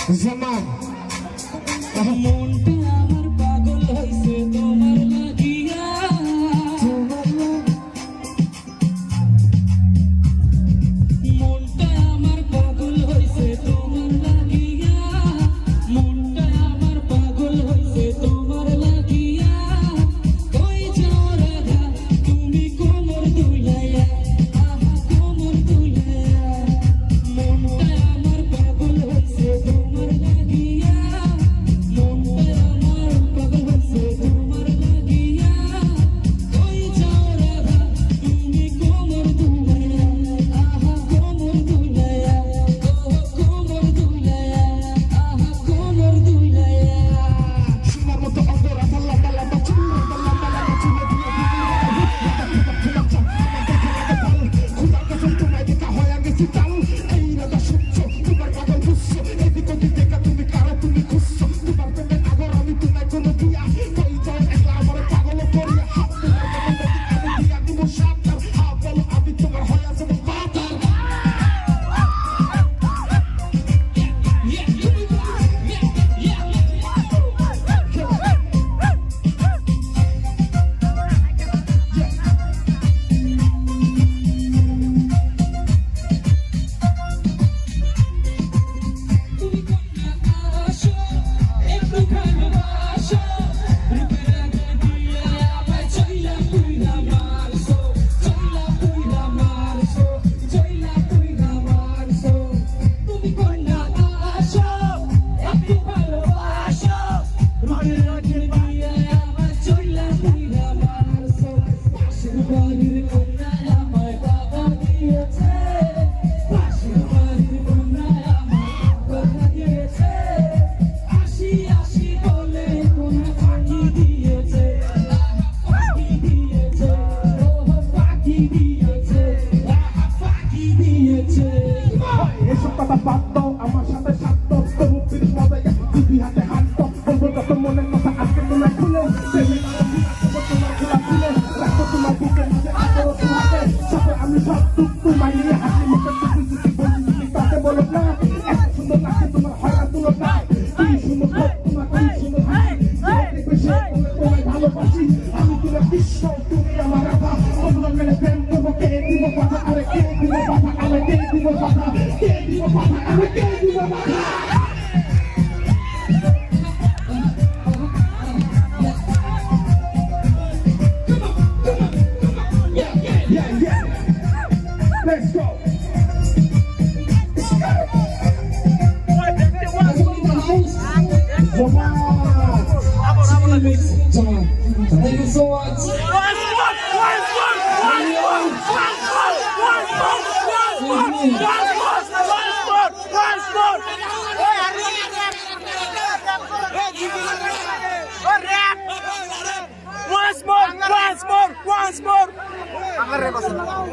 zaman মনটা আমার পাগল হইছে তোমার লাগিয়া মনটা আমার পাগল হইছে তোমার লাগিয়া মনটা আমার পাগল হইছে তোমার লাগিয়া কই যাও রাধা তুমি কোমর দুলাইয়া আহা কোমর দুলাইয়া মনটা আমার পাগল হইছে তোমার লাগিয়া মনটা আমার পাগল হইছে তোমার লাগিয়া কই যাও রাধা তুমি কোমর দুলাইয়া আহা কোমর দুলাইয়া ও কোমর দুলাইয়া আহা কোমর দুলাইয়া সোনার মতো অন্তর আছে লম্বা লম্বা চুল লম্বা লম্বা চুলে দিয়ে খুদার কাছে তোমায় দেখা হয় আর গেছি চাল এই রাধা সূর্য তোমার পাগল বুঝছ এদিক ওদিক দেখা তুমি কারো তুমি খুঁজছ তোমার প্রেমের আগর আমি তোমায় কোনো দিয়া কই যাও একলা আমার পাগল করিয়া হাত তোমার কেমন নদী আমি দিয়া দিব সাঁতার হা বলো আমি তোমার হয়ে আছে বাতার তুমি কন্যা আসো একটু ভালোবাসো রূপের আগে দিয়ে আমায় চইলা পুইরা মারছো চইলা পুইরা মারছো চইলা পুইরা মারছো তুমি কন্যা আসো একটু ভালোবাসো রূপের আগে দিয়ে আমায় চইলা পুইরা মারছো পাশের বাড়ির কন্যা আমায় বাবা দিয়েছে পাশের বাড়ির কন্যা কথা দিয়েছে আসি আসি বলে কোনা ফাঁকি দিয়েছে ফাঁকি দিয়েছে ও ফাঁকি দিয়েছে ফাঁকি দিয়েছে এসব কথা বাদ দাও আমার সাথে সাত দাও তবু ফিরিস মজায় দুই হাতে হাত দাও বলবো যত মনের কথা আজকে তোমার খুলে তোমার খোলা খুলে রাখো তোমার বুকের মাঝে আদর তোমাকে সাথে আমি সব দুঃখ তোমায় নিয়ে হাসি মুখে টুকি টুকি বলি তুমি তাকে বলো না এত সুন্দর লাগছে তোমার হয় না তুলো না কি সুন্দর হোক তোমার কি সুন্দর হাসি দেখবে সে বলে তোমায় ভালোবাসি আমি তোমার বিশ্ব তুমি আমার রাধা অন্য মেলে প্রেম করবো কে দিব কথা আরে কে দিব কথা আরে কে দিব কথা কে দিব কথা আরে কে দিব কথা Yeah, yeah. Let's go. Thank you so much. Once more.